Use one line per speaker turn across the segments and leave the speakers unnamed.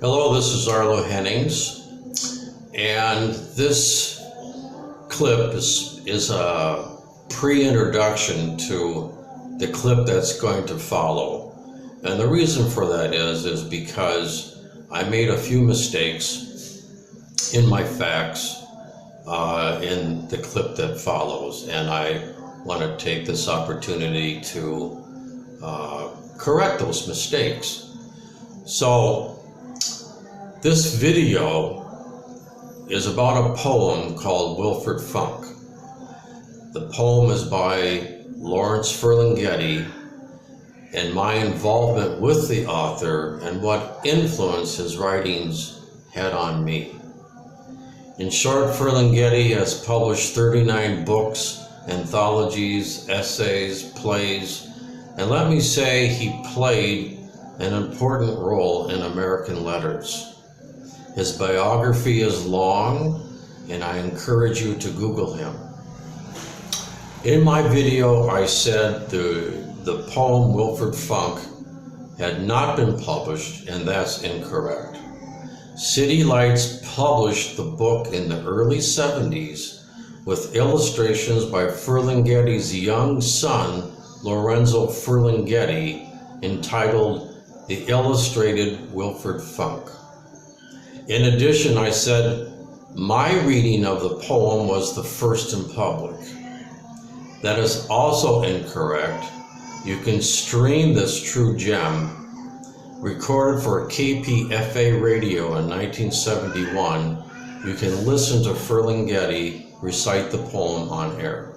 Hello, this is Arlo Hennings, and this clip is a pre-introduction to the clip that's going to follow. And the reason for that is because I made a few mistakes in my facts in the clip that follows, and I want to take this opportunity to correct those mistakes. So this video is about a poem called Wilfred Funk. The poem is by Lawrence Ferlinghetti, and my involvement with the author and what influence his writings had on me. In short, Ferlinghetti has published 39 books, anthologies, essays, plays, and let me say he played an important role in American letters. His biography is long, and I encourage you to Google him. In my video, I said the poem Wilfred Funk had not been published, and that's incorrect. City Lights published the book in the early 70s with illustrations by Ferlinghetti's young son, Lorenzo Ferlinghetti, entitled The Illustrated Wilfred Funk. In addition, I said my reading of the poem was the first in public. That is also incorrect. You can stream this true gem, recorded for KPFA radio in 1971. You can listen to Ferlinghetti recite the poem on air.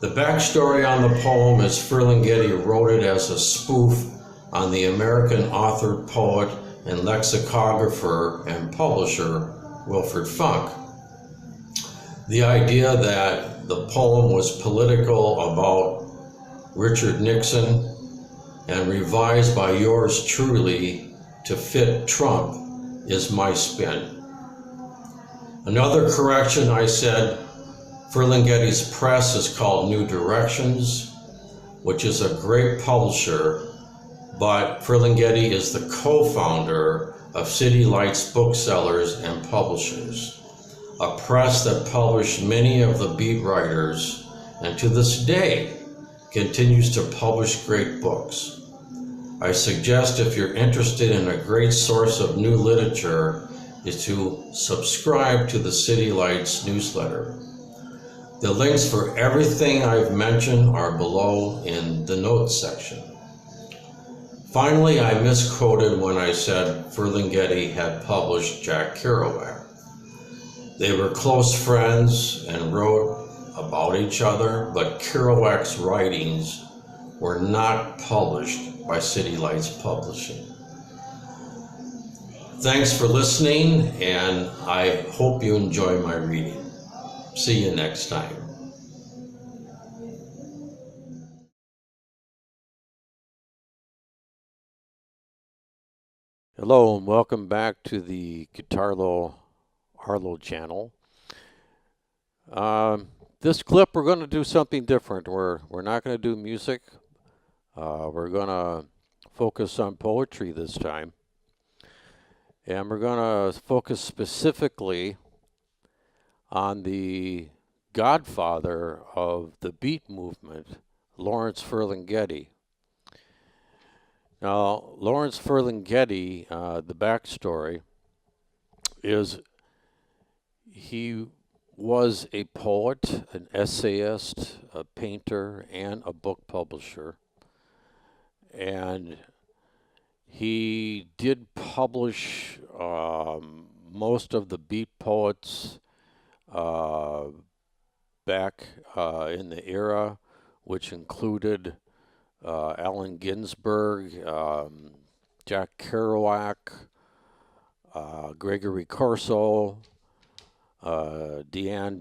The backstory on the poem is Ferlinghetti wrote it as a spoof on the American author, poet, and lexicographer and publisher Wilfred Funk. The idea that the poem was political about Richard Nixon and revised by yours truly to fit Trump is my spin. Another correction, I said Ferlinghetti's press is called New Directions, which is a great publisher, but Ferlinghetti is the co-founder of City Lights Booksellers and Publishers, a press that published many of the beat writers and to this day continues to publish great books. I suggest if you're interested in a great source of new literature is to subscribe to the City Lights newsletter. The links for everything I've mentioned are below in the notes section. Finally, I misquoted when I said Ferlinghetti had published Jack Kerouac. They were close friends and wrote about each other, but Kerouac's writings were not published by City Lights Publishing. Thanks for listening, and I hope you enjoy my reading. See you next time.
Hello and welcome back to the Guitarlo Arlo channel. This clip we're going to do something different. We're not going to do music. We're going to focus on poetry this time. And we're going to focus specifically on the godfather of the beat movement, Lawrence Ferlinghetti. Now, Lawrence Ferlinghetti, the backstory is he was a poet, an essayist, a painter, and a book publisher. And he did publish most of the beat poets back in the era, which included Allen Ginsberg, Jack Kerouac, Gregory Corso, Deanne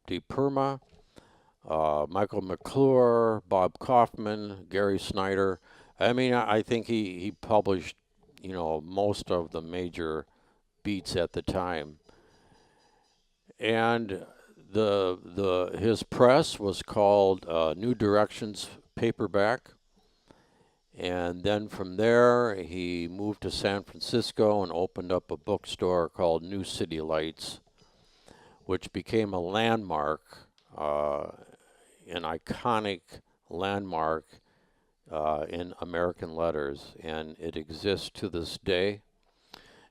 DePerma, Michael McClure, Bob Kaufman, Gary Snyder. I mean, I think he published, most of the major beats at the time. And his press was called New Directions Paperback, And then from there, he moved to San Francisco and opened up a bookstore called New City Lights, which became a landmark, an iconic landmark in American letters. And it exists to this day,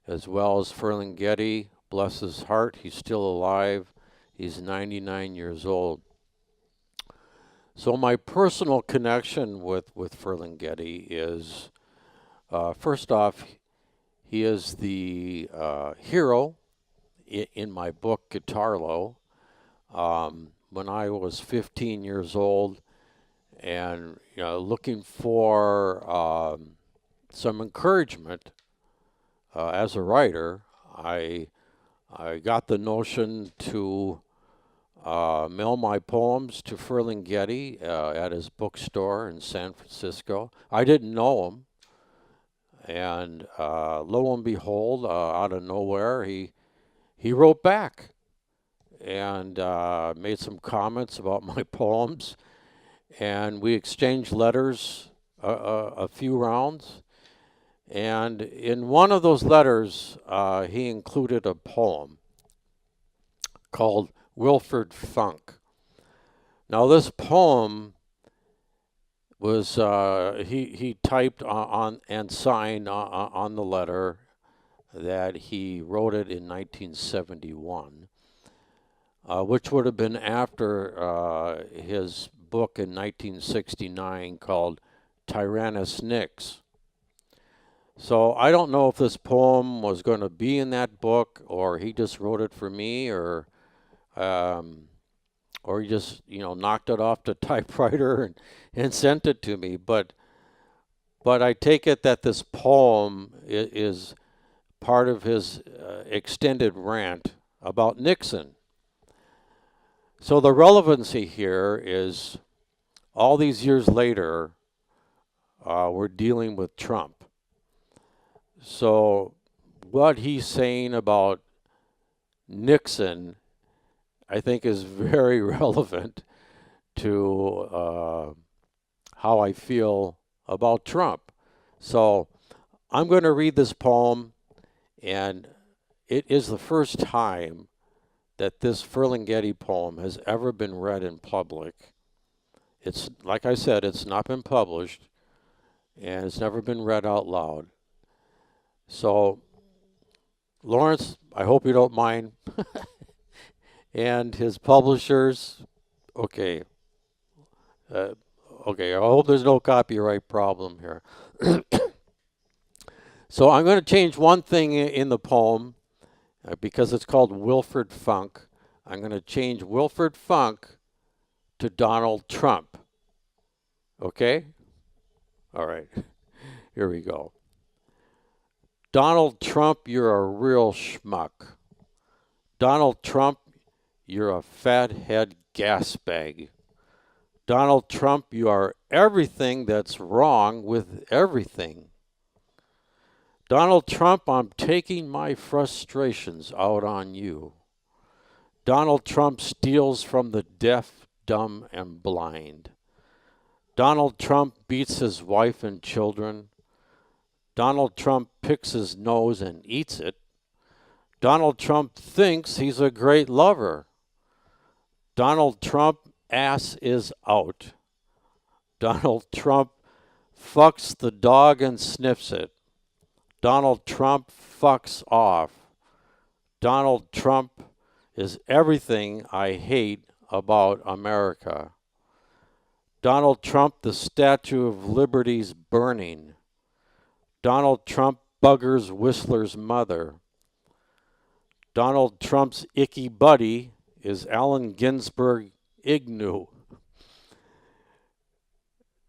as well as Ferlinghetti. Bless his heart, he's still alive. He's 99 years old. So my personal connection with Ferlinghetti is, first off, he is the hero in my book, Guitarlo. When I was 15 years old and looking for some encouragement as a writer, I got the notion to mail my poems to Ferlinghetti at his bookstore in San Francisco. I didn't know him, and lo and behold, out of nowhere, he wrote back and made some comments about my poems, and we exchanged letters a few rounds. And in one of those letters, he included a poem called Wilfred Funk. Now this poem was, he typed on and signed on the letter that he wrote it in 1971, which would have been after his book in 1969 called Tyrannus Niks. So I don't know if this poem was going to be in that book, or he just wrote it for me, or he just knocked it off the typewriter and sent it to me. But I take it that this poem is part of his extended rant about Nixon. So the relevancy here is, all these years later, we're dealing with Trump. So what he's saying about Nixon, I think, is very relevant to how I feel about Trump. So I'm going to read this poem, and it is the first time that this Ferlinghetti poem has ever been read in public. It's, like I said, it's not been published, and it's never been read out loud. So, Lawrence, I hope you don't mind. And his publishers, okay. Okay, I hope there's no copyright problem here. So I'm going to change one thing in the poem, because it's called Wilfred Funk. I'm going to change Wilfred Funk to Donald Trump. Okay? All right. Here we go. Donald Trump, you're a real schmuck. Donald Trump, you're a fathead gas bag. Donald Trump, you are everything that's wrong with everything. Donald Trump, I'm taking my frustrations out on you. Donald Trump steals from the deaf, dumb, and blind. Donald Trump beats his wife and children. Donald Trump picks his nose and eats it. Donald Trump thinks he's a great lover. Donald Trump ass is out. Donald Trump fucks the dog and sniffs it. Donald Trump fucks off. Donald Trump is everything I hate about America. Donald Trump, the Statue of Liberty's burning. Donald Trump buggers Whistler's mother. Donald Trump's icky buddy is Allen Ginsberg Ignu.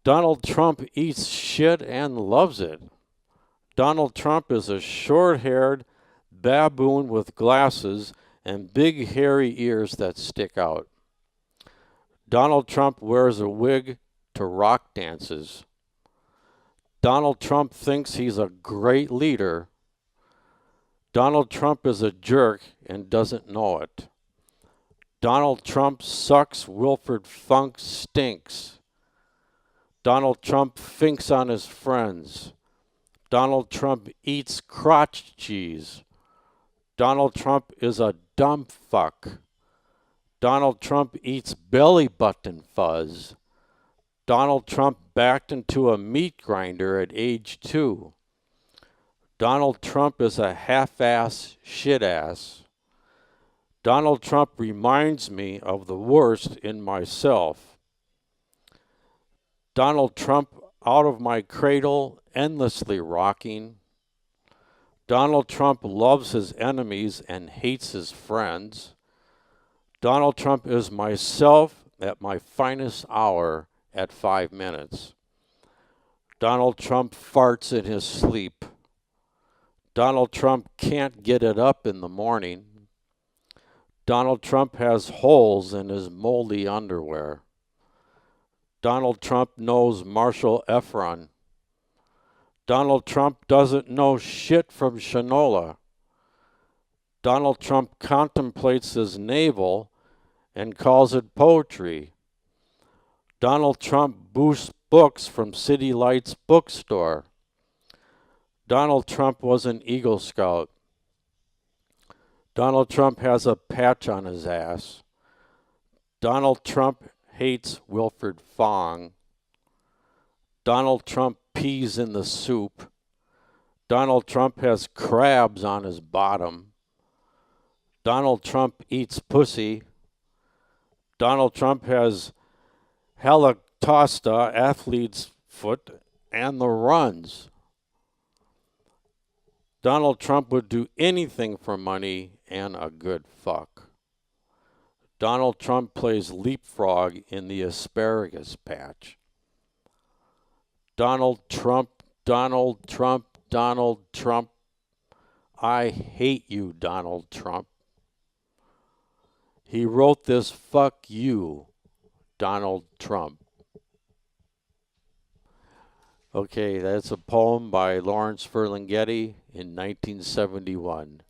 Donald Trump eats shit and loves it. Donald Trump is a short-haired baboon with glasses and big hairy ears that stick out. Donald Trump wears a wig to rock dances. Donald Trump thinks he's a great leader. Donald Trump is a jerk and doesn't know it. Donald Trump sucks. Wilfred Funk stinks. Donald Trump thinks on his friends. Donald Trump eats crotch cheese. Donald Trump is a dumb fuck. Donald Trump eats belly button fuzz. Donald Trump backed into a meat grinder at age 2. Donald Trump is a half-ass shit-ass. Donald Trump reminds me of the worst in myself. Donald Trump out of my cradle, endlessly rocking. Donald Trump loves his enemies and hates his friends. Donald Trump is myself at my finest hour at 5 minutes. Donald Trump farts in his sleep. Donald Trump can't get it up in the morning. Donald Trump has holes in his moldy underwear. Donald Trump knows Marshall Efron. Donald Trump doesn't know shit from Shinola. Donald Trump contemplates his navel and calls it poetry. Donald Trump boosts books from City Lights bookstore. Donald Trump was an Eagle Scout. Donald Trump has a patch on his ass. Donald Trump hates Wilfred Funk. Donald Trump pees in the soup. Donald Trump has crabs on his bottom. Donald Trump eats pussy. Donald Trump has halitosta, athlete's foot, and the runs. Donald Trump would do anything for money and a good fuck. Donald Trump plays leapfrog in the asparagus patch. Donald Trump, Donald Trump, Donald Trump. I hate you, Donald Trump. He wrote this fuck you, Donald Trump. Okay, that's a poem by Lawrence Ferlinghetti in 1971.